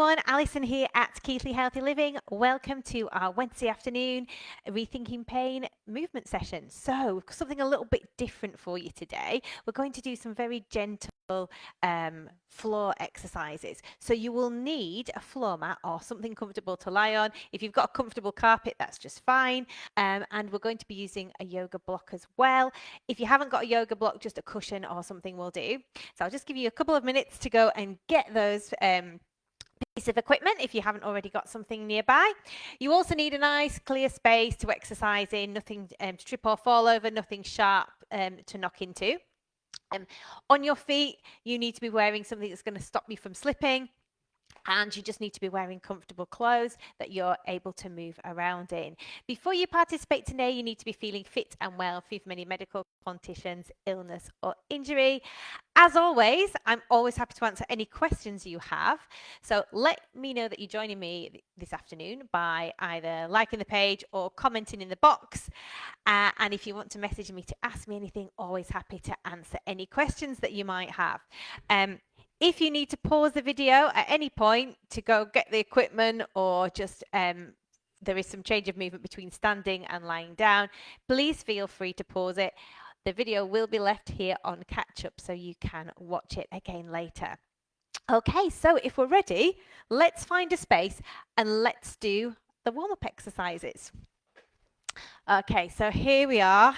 everyone, Alison here at Keithley Healthy Living. Welcome to our Wednesday afternoon Rethinking Pain movement session. So something a little bit different for you today. We're going to do some very gentle floor exercises. So you will need a floor mat or something comfortable to lie on. If you've got a comfortable carpet, that's just fine. And we're going to be using a yoga block as well. If you haven't got a yoga block, just a cushion or something will do. So I'll just give you a couple of minutes to go and get those piece of equipment if you haven't already got something nearby. You also need a nice clear space to exercise in, nothing to trip or fall over, nothing sharp to knock into. On your feet, you need to be wearing something that's going to stop you from slipping. And you just need to be wearing comfortable clothes that you're able to move around in. Before you participate today, you need to be feeling fit and well, free from any medical conditions, illness or injury. As always, I'm always happy to answer any questions you have. So let me know that you're joining me this afternoon by either liking the page or commenting in the box. And if you want to message me to ask me anything, always happy to answer any questions that you might have. If you need to pause the video at any point to go get the equipment or just there is some change of movement between standing and lying down, please feel free to pause it. The video will be left here on catch up so you can watch it again later. Okay, so if we're ready, let's find a space and let's do the warm-up exercises. Okay, so here we are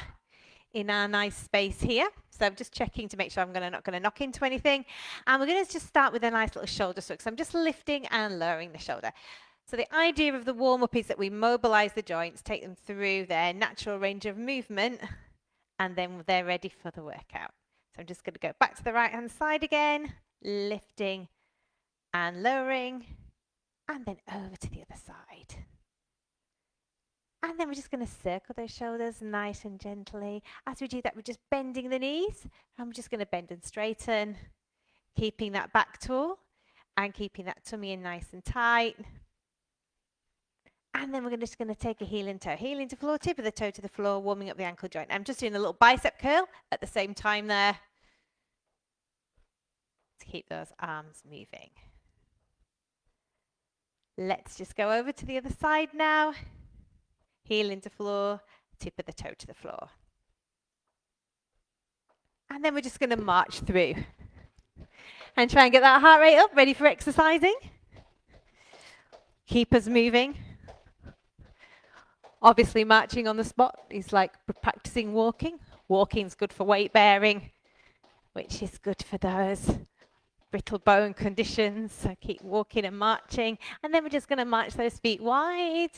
in our nice space here. So I'm just checking to make sure I'm not going to knock into anything. And we're going to just start with a nice little shoulder shrug. So I'm just lifting and lowering the shoulder. So the idea of the warm-up is that we mobilize the joints, take them through their natural range of movement, and then they're ready for the workout. So I'm just going to go back to the right-hand side again, lifting and lowering, and then over to the other side. And then we're just going to circle those shoulders nice and gently. As we do that, we're just bending the knees. I'm just going to bend and straighten, keeping that back tall and keeping that tummy in nice and tight. And then we're just going to take a heel and toe. Heel into floor, tip of the toe to the floor, warming up the ankle joint. I'm just doing a little bicep curl at the same time there to keep those arms moving. Let's just go over to the other side now. Heel into floor, tip of the toe to the floor. And then we're just going to march through and try and get that heart rate up, ready for exercising. Keep us moving. Obviously, marching on the spot is like practicing walking. Walking's good for weight bearing, which is good for those brittle bone conditions. So keep walking and marching. And then we're just going to march those feet wide.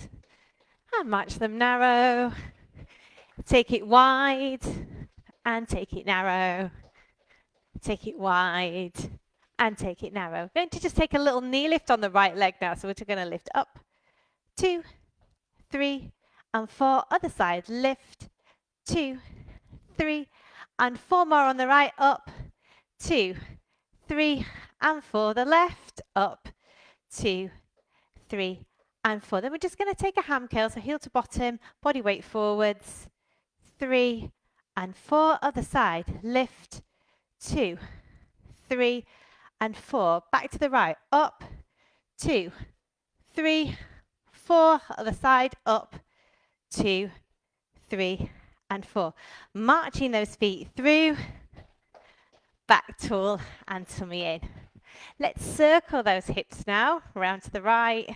And march them narrow, take it wide, and take it narrow, take it wide, and take it narrow. We're going to just take a little knee lift on the right leg now. So we're going to lift up, 2, 3, and 4. Other side, lift, 2, 3, and 4 more on the right, up, 2, 3, and 4. The left, up, 2, 3, and 4. Then we're just going to take a ham curl, so heel to bottom, body weight forwards, 3 and 4. Other side, lift, 2, 3, and 4. Back to the right, up, 2, 3, 4. Other side, up, 2, 3, and 4. Marching those feet through, back tall and tummy in. Let's circle those hips now, round to the right.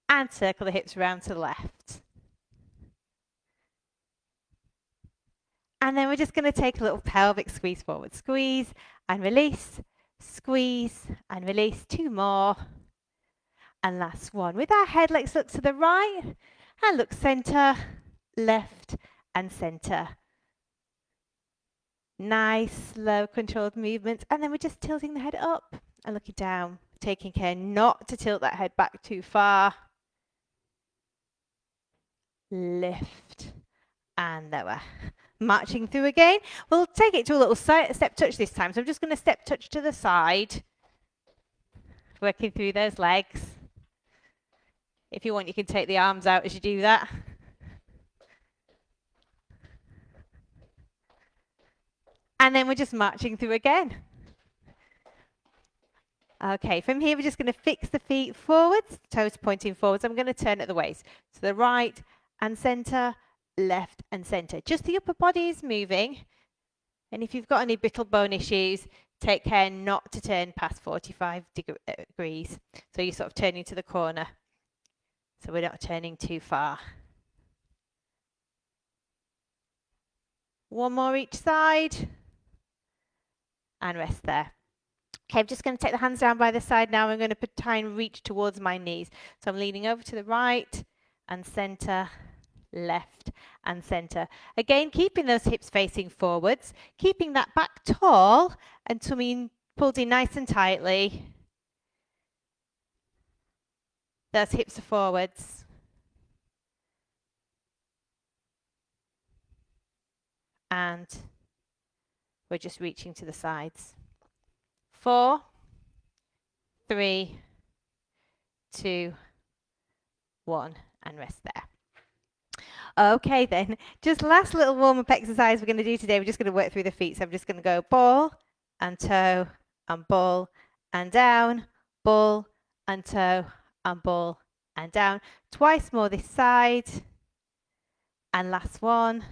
And circle the hips round to the left. And then we're just going to take a little pelvic squeeze forward. Squeeze and release. Squeeze and release. 2 more. And last one. With our head, let's look to the right and look center, left and center. Nice, slow, controlled movements. And then we're just tilting the head up and looking down. Taking care not to tilt that head back too far. Lift and lower. Marching through again. We'll take it to a little step touch this time. So I'm just going to step touch to the side. Working through those legs. If you want, you can take the arms out as you do that. And then we're just marching through again. Okay, from here we're just going to fix the feet forwards, toes pointing forwards. I'm going to turn at the waist. To the right and centre, left and centre. Just the upper body is moving. And if you've got any brittle bone issues, take care not to turn past 45 degrees. So you're sort of turning to the corner. So we're not turning too far. One more each side. And rest there. Okay, I'm just going to take the hands down by the side now. I'm going to try and reach towards my knees. So I'm leaning over to the right and centre, left and centre. Again, keeping those hips facing forwards, keeping that back tall and tummy pulled in nice and tightly. Those hips are forwards. And we're just reaching to the sides. 4, 3, 2, 1, and rest there. Okay then, just last little warm-up exercise we're going to do today. We're just going to work through the feet. So I'm just going to go ball and toe and ball and down, ball and toe and ball and down. Twice more this side. And last one.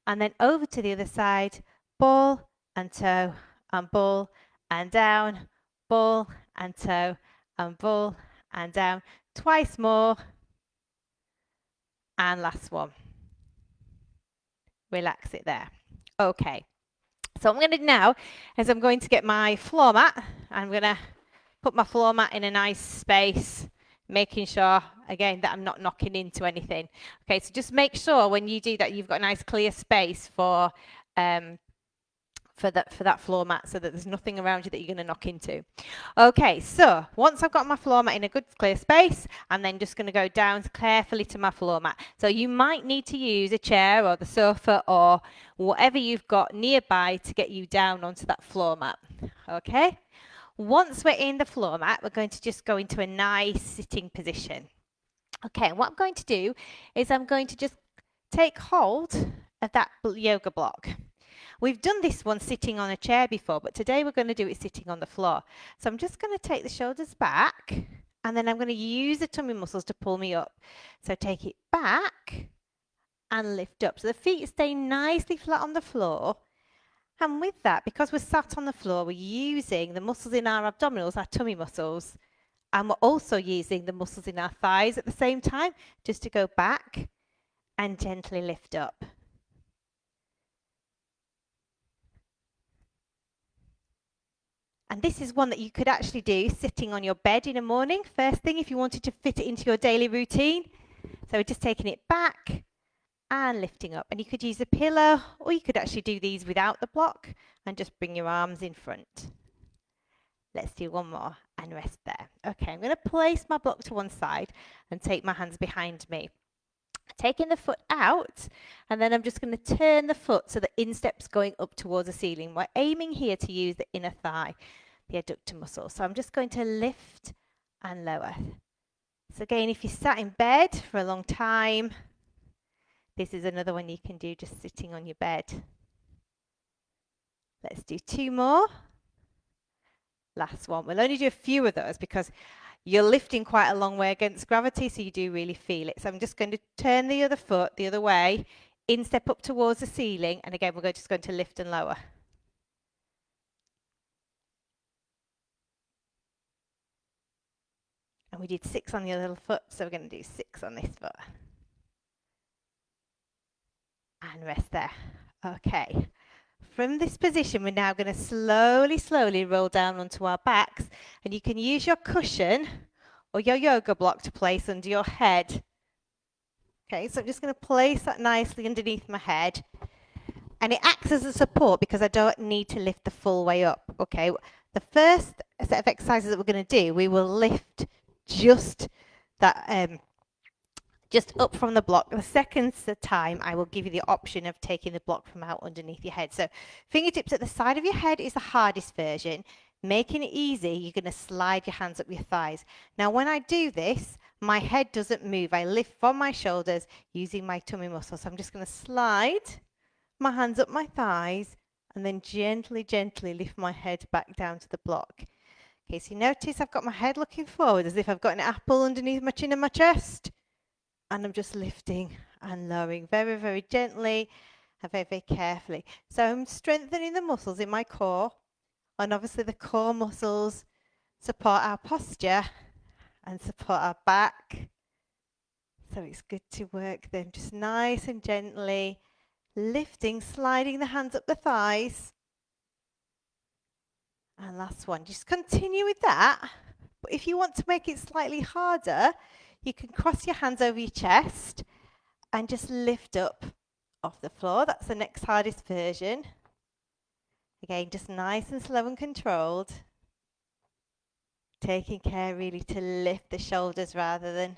And then over to the other side, ball and toe and ball and down, ball and toe and ball and down. Twice more. And last one. Relax it there. Okay. So what I'm going to do now is I'm going to get my floor mat. I'm going to put my floor mat in a nice space, making sure, again, that I'm not knocking into anything. Okay, so just make sure when you do that, you've got a nice clear space for that floor mat so that there's nothing around you that you're going to knock into. Okay, so once I've got my floor mat in a good clear space, I'm then just going to go down carefully to my floor mat. So you might need to use a chair or the sofa or whatever you've got nearby to get you down onto that floor mat. Okay, once we're in the floor mat, we're going to just go into a nice sitting position. Okay, what I'm going to do is I'm going to just take hold of that yoga block. We've done this one sitting on a chair before, but today we're going to do it sitting on the floor. So I'm just going to take the shoulders back, and then I'm going to use the tummy muscles to pull me up. So take it back and lift up. So the feet stay nicely flat on the floor. And with that, because we're sat on the floor, we're using the muscles in our abdominals, our tummy muscles, and we're also using the muscles in our thighs at the same time, just to go back and gently lift up. And this is one that you could actually do sitting on your bed in the morning, first thing, if you wanted to fit it into your daily routine. So we're just taking it back and lifting up. And you could use a pillow, or you could actually do these without the block and just bring your arms in front. Let's do one more and rest there. Okay, I'm going to place my block to one side and take my hands behind me. Taking the foot out, and then I'm just going to turn the foot so the instep's going up towards the ceiling. We're aiming here to use the inner thigh, the adductor muscle. So I'm just going to lift and lower. So again, if you sat in bed for a long time, this is another one you can do just sitting on your bed. Let's do 2 more. Last one. We'll only do a few of those because you're lifting quite a long way against gravity, so you do really feel it. So I'm just going to turn the other foot the other way, instep up towards the ceiling, and again, we're just going to lift and lower. And we did 6 on the other foot, so we're going to do 6 on this foot. And rest there. Okay. From this position, we're now going to slowly roll down onto our backs, and you can use your cushion or your yoga block to place under your head. Okay, so I'm just going to place that nicely underneath my head, and it acts as a support because I don't need to lift the full way up. Okay, the first set of exercises that we're going to do, we will lift just that just up from the block. The second time, I will give you the option of taking the block from out underneath your head. So fingertips at the side of your head is the hardest version. Making it easy, you're going to slide your hands up your thighs. Now, when I do this, my head doesn't move. I lift from my shoulders using my tummy muscles. So I'm just going to slide my hands up my thighs and then gently lift my head back down to the block. Okay, so you notice I've got my head looking forward as if I've got an apple underneath my chin and my chest. And I'm just lifting and lowering very, very gently and very, very carefully. So I'm strengthening the muscles in my core. And obviously the core muscles support our posture and support our back. So it's good to work them just nice and gently, lifting, sliding the hands up the thighs. And last one, just continue with that. But if you want to make it slightly harder, you can cross your hands over your chest and just lift up off the floor. That's the next hardest version. Again, just nice and slow and controlled. Taking care really to lift the shoulders rather than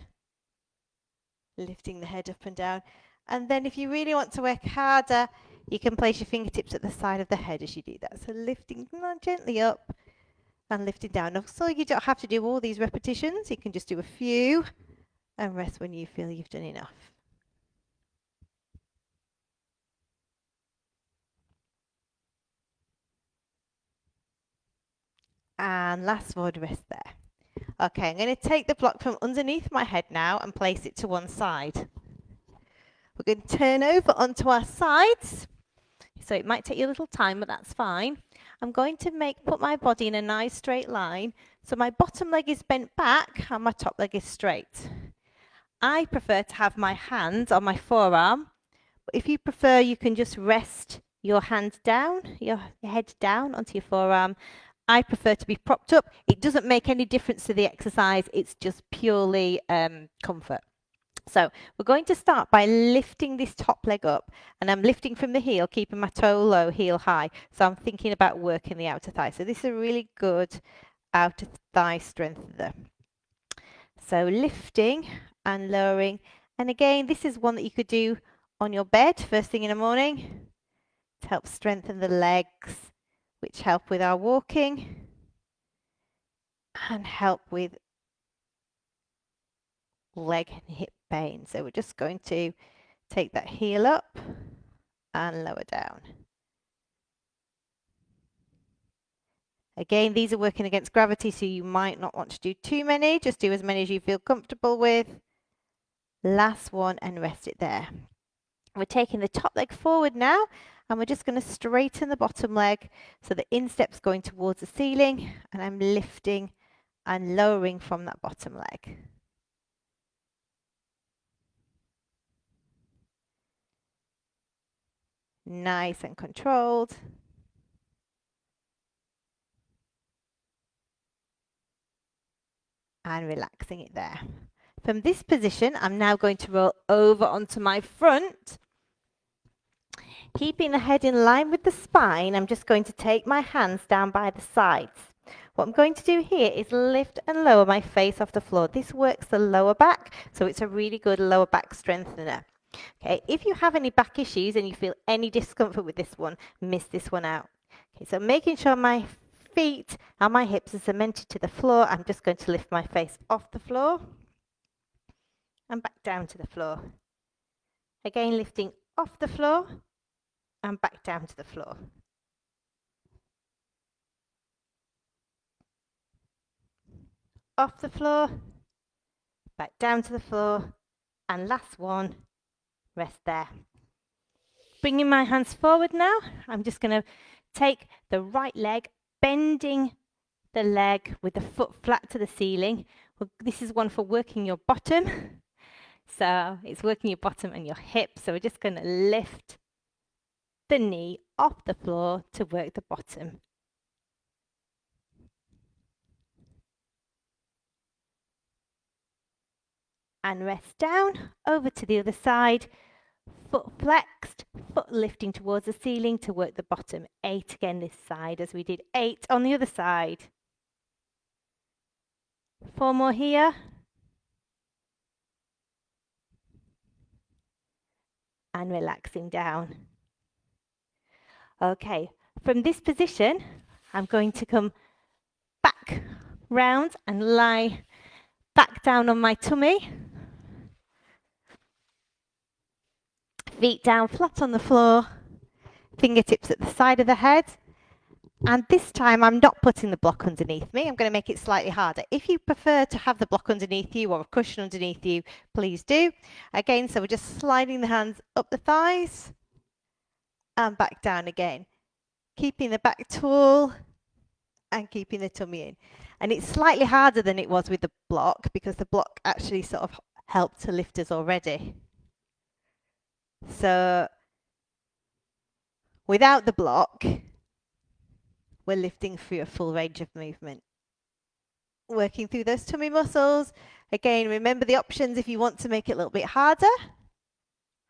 lifting the head up and down. And then if you really want to work harder, you can place your fingertips at the side of the head as you do that. So lifting gently up and lifting down. So you don't have to do all these repetitions. You can just do a few and rest when you feel you've done enough. And last word, rest there. Okay, I'm going to take the block from underneath my head now and place it to one side. We're going to turn over onto our sides. So it might take you a little time, but that's fine. I'm going to put my body in a nice straight line. So my bottom leg is bent back and my top leg is straight. I prefer to have my hands on my forearm. But if you prefer, you can just rest your hand down, your head down onto your forearm. I prefer to be propped up. It doesn't make any difference to the exercise. It's just purely comfort. So we're going to start by lifting this top leg up, and I'm lifting from the heel, keeping my toe low, heel high. So I'm thinking about working the outer thigh. So this is a really good outer thigh strengthener. So lifting and lowering. And again, this is one that you could do on your bed first thing in the morning to help strengthen the legs, which help with our walking and help with leg and hip pain. So we're just going to take that heel up and lower down. Again, these are working against gravity, so you might not want to do too many. Just do as many as you feel comfortable with. Last one and rest it there. We're taking the top leg forward now, and we're just going to straighten the bottom leg so the instep's going towards the ceiling, and I'm lifting and lowering from that bottom leg. Nice and controlled. And relaxing it there. From this position, I'm now going to roll over onto my front. Keeping the head in line with the spine, I'm just going to take my hands down by the sides. What I'm going to do here is lift and lower my face off the floor. This works the lower back, so it's a really good lower back strengthener. Okay, if you have any back issues and you feel any discomfort with this one, miss this one out. Okay, so making sure my feet and my hips are cemented to the floor, I'm just going to lift my face off the floor and back down to the floor. Again, lifting off the floor and back down to the floor. Off the floor, back down to the floor, and last one, rest there. Bringing my hands forward now, I'm just going to take the right leg, bending the leg with the foot flat to the ceiling. Well, this is one for working your bottom. So it's working your bottom and your hips. So we're just going to lift the knee off the floor to work the bottom. And rest down, over to the other side. Foot flexed, foot lifting towards the ceiling to work the bottom. 8 again this side as we did 8 on the other side. 4 more here. And relaxing down. Okay, from this position, I'm going to come back round and lie back down on my tummy. Feet down flat on the floor, fingertips at the side of the head. And this time I'm not putting the block underneath me. I'm going to make it slightly harder. If you prefer to have the block underneath you or a cushion underneath you, please do. Again, so we're just sliding the hands up the thighs and back down again. Keeping the back tall and keeping the tummy in. And it's slightly harder than it was with the block because the block actually sort of helped to lift us already. So without the block, we're lifting through a full range of movement. Working through those tummy muscles. Again, remember the options if you want to make it a little bit harder.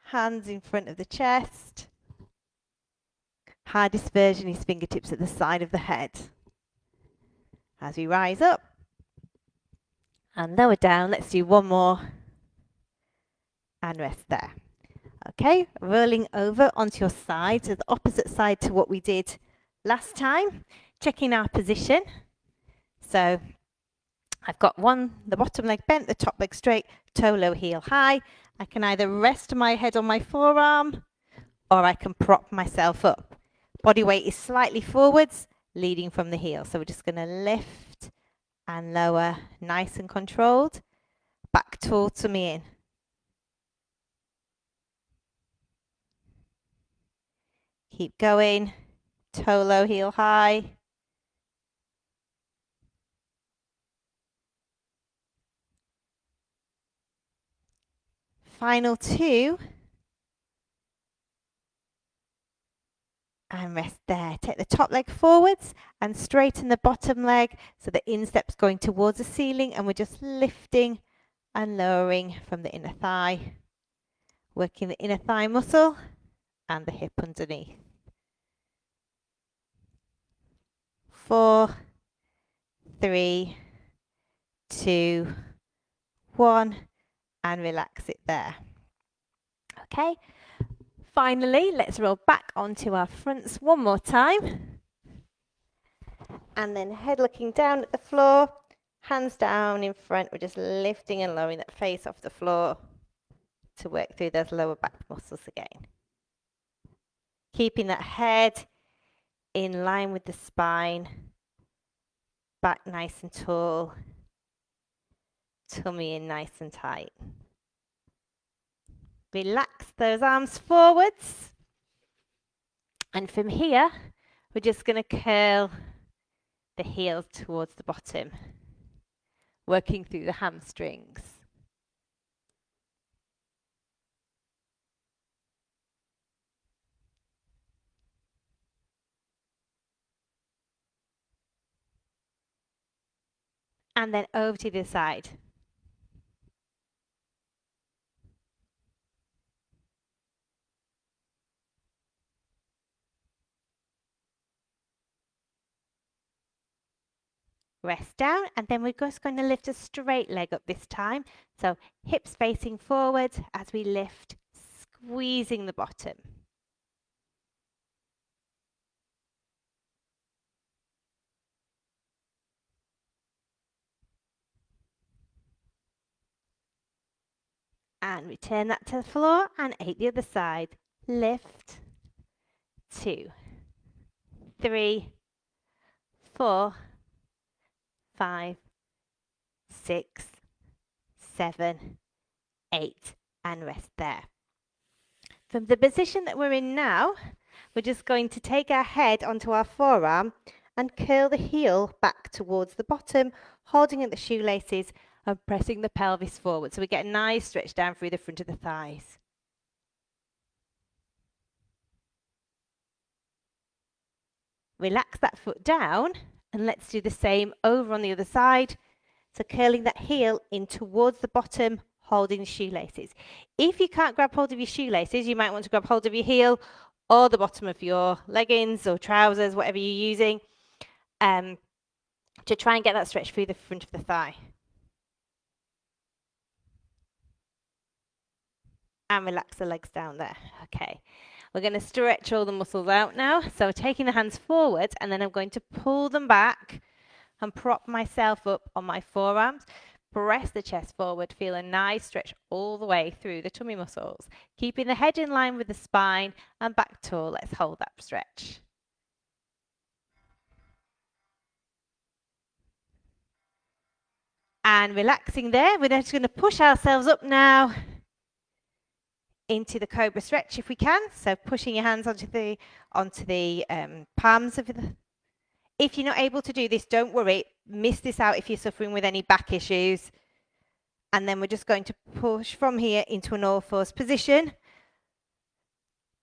Hands in front of the chest. Hardest version is fingertips at the side of the head. As we rise up and lower down, let's do one more and rest there. Okay, rolling over onto your side, so the opposite side to what we did last time. Checking our position. So I've got the bottom leg bent, the top leg straight, toe low, heel high. I can either rest my head on my forearm or I can prop myself up. Body weight is slightly forwards, leading from the heel. So we're just going to lift and lower, nice and controlled. Back tall to me in. Keep going. Toe low, heel high. Final two. And rest there. Take the top leg forwards and straighten the bottom leg so the instep's going towards the ceiling and we're just lifting and lowering from the inner thigh. Working the inner thigh muscle and the hip underneath. 4, 3, 2, 1 and relax it there. Okay. Finally, let's roll back onto our fronts one more time. And then head looking down at the floor, hands down in front. We're just lifting and lowering that face off the floor to work through those lower back muscles again. Keeping that head in line with the spine, back nice and tall, tummy in nice and tight. Relax those arms forwards. And from here, we're just going to curl the heels towards the bottom, working through the hamstrings. And then over to the side. Rest down, and then we're just going to lift a straight leg up this time. So hips facing forward as we lift, squeezing the bottom. And return that to the floor and 8 the other side. Lift, 2, 3, 4, 5, 6, 7, 8 and rest there. From the position that we're in now, we're just going to take our head onto our forearm and curl the heel back towards the bottom, holding at the shoelaces and pressing the pelvis forward. So we get a nice stretch down through the front of the thighs. Relax that foot down and let's do the same over on the other side. So curling that heel in towards the bottom, holding the shoelaces. If you can't grab hold of your shoelaces, you might want to grab hold of your heel or the bottom of your leggings or trousers, whatever you're using, to try and get that stretch through the front of the thigh. And relax the legs down there. Okay. We're going to stretch all the muscles out now. So taking the hands forward, and then I'm going to pull them back and prop myself up on my forearms. Press the chest forward. Feel a nice stretch all the way through the tummy muscles. Keeping the head in line with the spine and back tall. Let's hold that stretch. And relaxing there, we're just going to push ourselves up now into the cobra stretch if we can. So pushing your hands onto the palms of the. If you're not able to do this, don't worry. Miss this out if you're suffering with any back issues. And then we're just going to push from here into an all-fours position.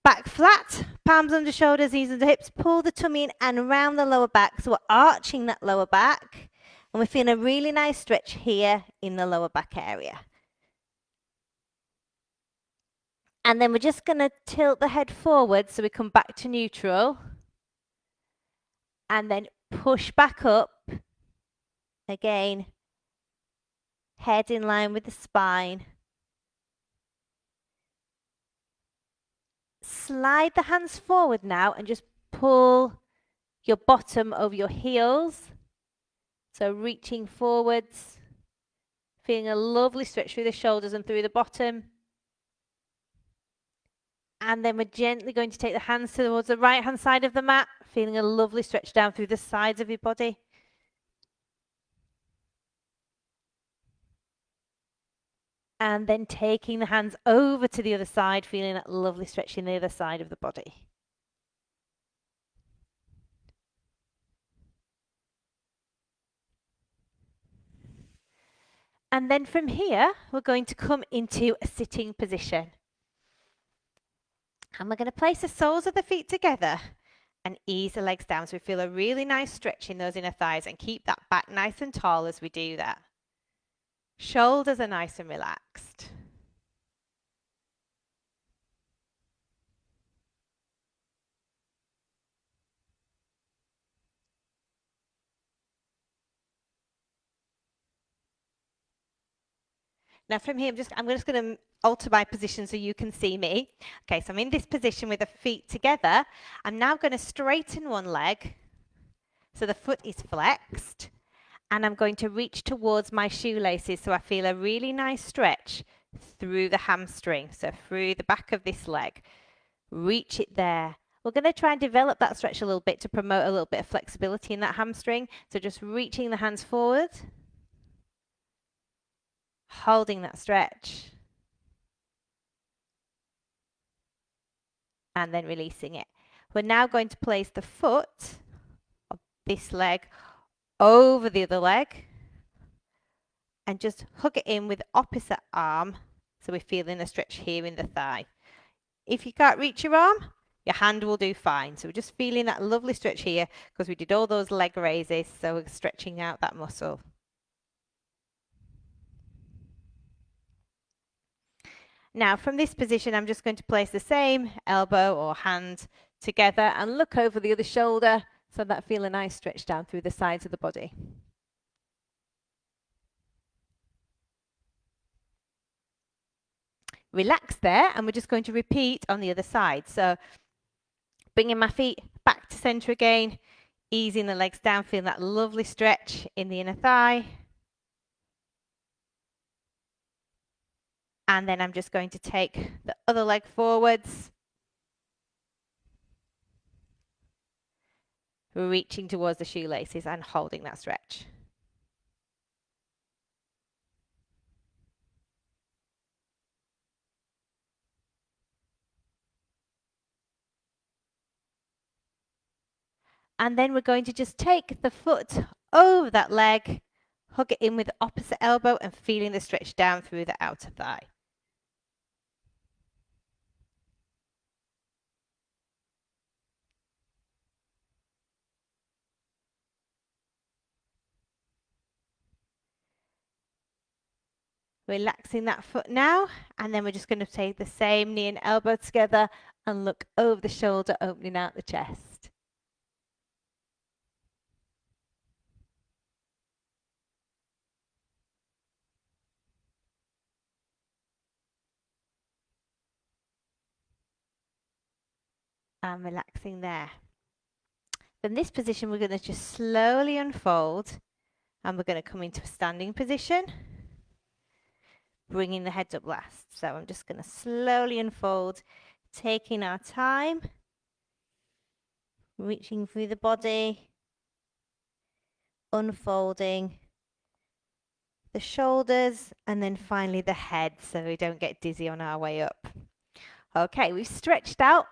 Back flat, palms under shoulders, knees under hips. Pull the tummy in and around the lower back. So we're arching that lower back. And we're feeling a really nice stretch here in the lower back area. And then we're just going to tilt the head forward so we come back to neutral. And then push back up. Again, head in line with the spine. Slide the hands forward now and just pull your bottom over your heels. So reaching forwards, feeling a lovely stretch through the shoulders and through the bottom. And then we're gently going to take the hands towards the right hand side of the mat, feeling a lovely stretch down through the sides of your body. And then taking the hands over to the other side, feeling that lovely stretch in the other side of the body. And then from here, we're going to come into a sitting position. And we're going to place the soles of the feet together and ease the legs down so we feel a really nice stretch in those inner thighs and keep that back nice and tall as we do that. Shoulders are nice and relaxed. Now from here, I'm just going to alter my position so you can see me. Okay, so I'm in this position with the feet together. I'm now going to straighten one leg so the foot is flexed. And I'm going to reach towards my shoelaces so I feel a really nice stretch through the hamstring, so through the back of this leg. Reach it there. We're going to try and develop that stretch a little bit to promote a little bit of flexibility in that hamstring. So just reaching the hands forward. Holding that stretch. And then releasing it. We're now going to place the foot of this leg over the other leg. And just hug it in with the opposite arm. So we're feeling a stretch here in the thigh. If you can't reach your arm, your hand will do fine. So we're just feeling that lovely stretch here because we did all those leg raises. So we're stretching out that muscle. Now from this position, I'm just going to place the same elbow or hand together and look over the other shoulder so that I feel a nice stretch down through the sides of the body. Relax there, and we're just going to repeat on the other side. So bringing my feet back to center again, easing the legs down, feeling that lovely stretch in the inner thigh. And then I'm just going to take the other leg forwards, reaching towards the shoelaces and holding that stretch. And then we're going to just take the foot over that leg, hug it in with the opposite elbow and feeling the stretch down through the outer thigh. Relaxing that foot now, and then we're just going to take the same knee and elbow together and look over the shoulder, opening out the chest. And relaxing there. From this position, we're going to just slowly unfold, and we're going to come into a standing position, bringing the head up last. So I'm just going to slowly unfold, taking our time, reaching through the body, unfolding, the shoulders, and then finally the head so we don't get dizzy on our way up. Okay, we've stretched out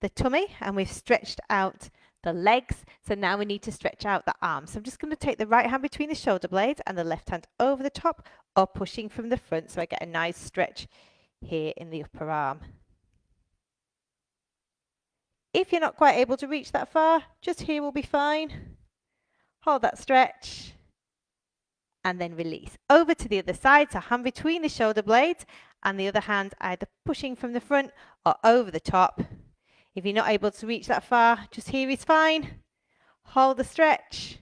the tummy and we've stretched out the legs. So now we need to stretch out the arms. So I'm just going to take the right hand between the shoulder blades and the left hand over the top or pushing from the front so I get a nice stretch here in the upper arm. If you're not quite able to reach that far, just here will be fine. Hold that stretch and then release. Over to the other side, so hand between the shoulder blades and the other hand either pushing from the front or over the top. If you're not able to reach that far, just here is fine. Hold the stretch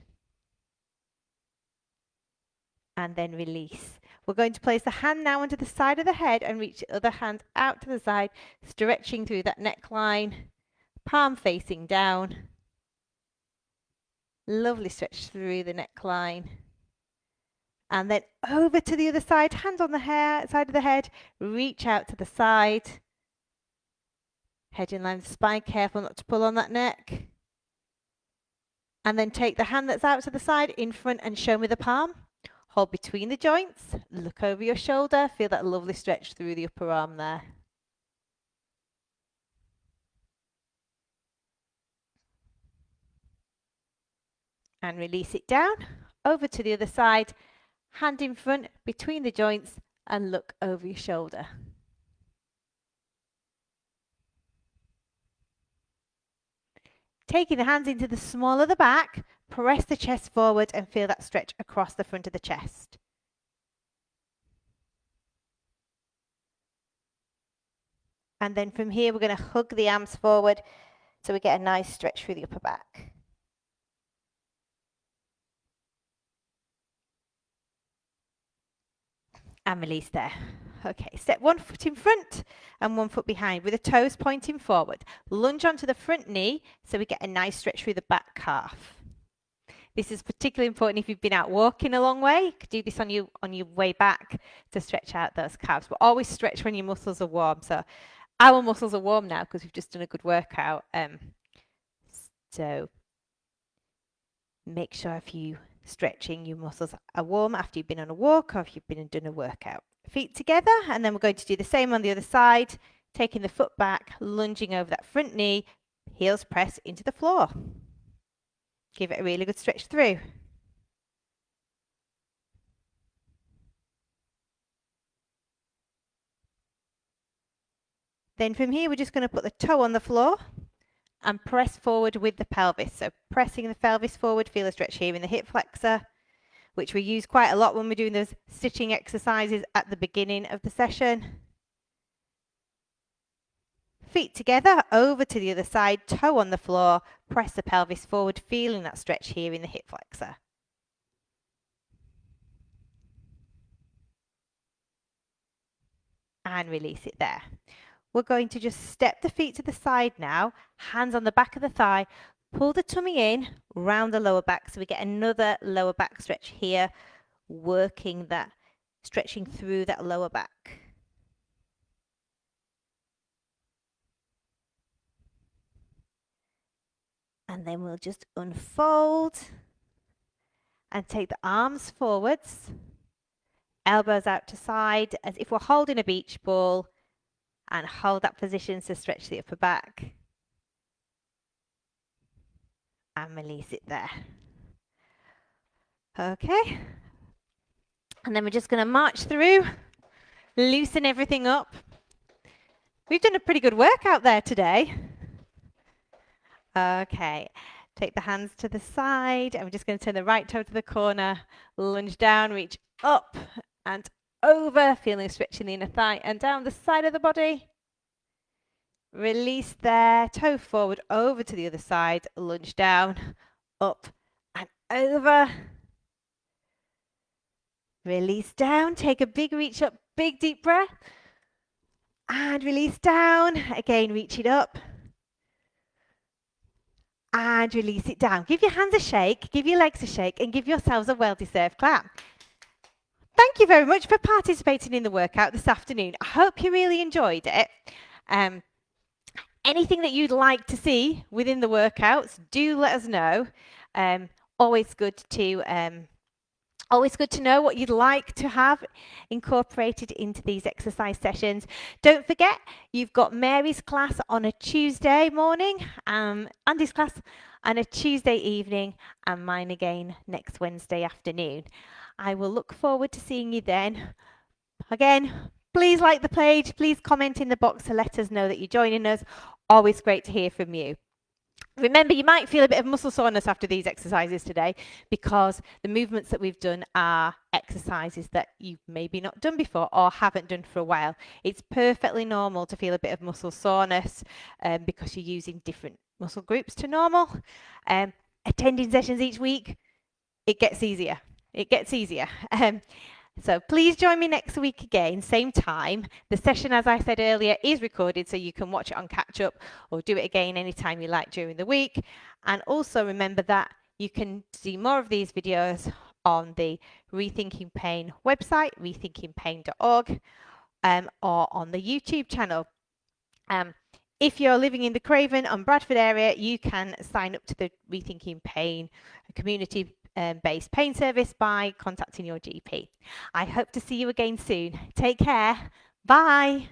and then release. We're going to place the hand now under the side of the head and reach the other hand out to the side, stretching through that neckline, palm facing down. Lovely stretch through the neckline. And then over to the other side, hand on the side of the head, reach out to the side. Head in line with the spine, careful not to pull on that neck. And then take the hand that's out to the side in front and show me the palm. Hold between the joints, look over your shoulder, feel that lovely stretch through the upper arm there. And release it down, over to the other side, hand in front, between the joints, and look over your shoulder. Taking the hands into the small of the back, press the chest forward and feel that stretch across the front of the chest. And then from here, we're going to hug the arms forward so we get a nice stretch through the upper back. And release there. Okay, step one foot in front and one foot behind with the toes pointing forward. Lunge onto the front knee so we get a nice stretch through the back calf. This is particularly important if you've been out walking a long way. You could do this on your way back to stretch out those calves. But always stretch when your muscles are warm. So our muscles are warm now because we've just done a good workout. So make sure if you stretching, your muscles are warm after you've been on a walk or if you've been and done a workout. Feet together, and then we're going to do the same on the other side, taking the foot back, lunging over that front knee, heels press into the floor. Give it a really good stretch through. Then from here, we're just going to put the toe on the floor and press forward with the pelvis. So pressing the pelvis forward, feel a stretch here in the hip flexor, which we use quite a lot when we're doing those stitching exercises at the beginning of the session. Feet together, over to the other side, toe on the floor, press the pelvis forward, feeling that stretch here in the hip flexor. And release it there. We're going to just step the feet to the side now, hands on the back of the thigh, pull the tummy in, round the lower back so we get another lower back stretch here, working that, stretching through that lower back. And then we'll just unfold and take the arms forwards, elbows out to side as if we're holding a beach ball, and hold that position to stretch the upper back. And release it there. Okay. And then we're just going to march through, loosen everything up. We've done a pretty good workout there today. Okay. Take the hands to the side, and we're just going to turn the right toe to the corner, lunge down, reach up and over, feeling a stretch in the inner thigh and down the side of the body. Release there, toe forward over to the other side, lunge down, up and over. Release down, take a big reach up, big deep breath. And release down, again reach it up. And release it down. Give your hands a shake, give your legs a shake, and give yourselves a well-deserved clap. Thank you very much for participating in the workout this afternoon. I hope you really enjoyed it. Anything that you'd like to see within the workouts, do let us know. Always good to Always good to know what you'd like to have incorporated into these exercise sessions. Don't forget, you've got Mary's class on a Tuesday morning, Andy's class on a Tuesday evening, and mine again next Wednesday afternoon. I will look forward to seeing you then. Again, please like the page, please comment in the box to let us know that you're joining us. Always great to hear from you. Remember, you might feel a bit of muscle soreness after these exercises today because the movements that we've done are exercises that you've maybe not done before or haven't done for a while. It's perfectly normal to feel a bit of muscle soreness because you're using different muscle groups to normal. Attending sessions each week, it gets easier. It gets easier. So please join me next week again, same time. The session, as I said earlier, is recorded so you can watch it on catch up or do it again anytime you like during the week. And also remember that you can see more of these videos on the Rethinking Pain website, rethinkingpain.org, or on the YouTube channel. If you're living in the Craven and Bradford area, you can sign up to the Rethinking Pain community based pain service by contacting your GP. I hope to see you again soon. Take care. Bye.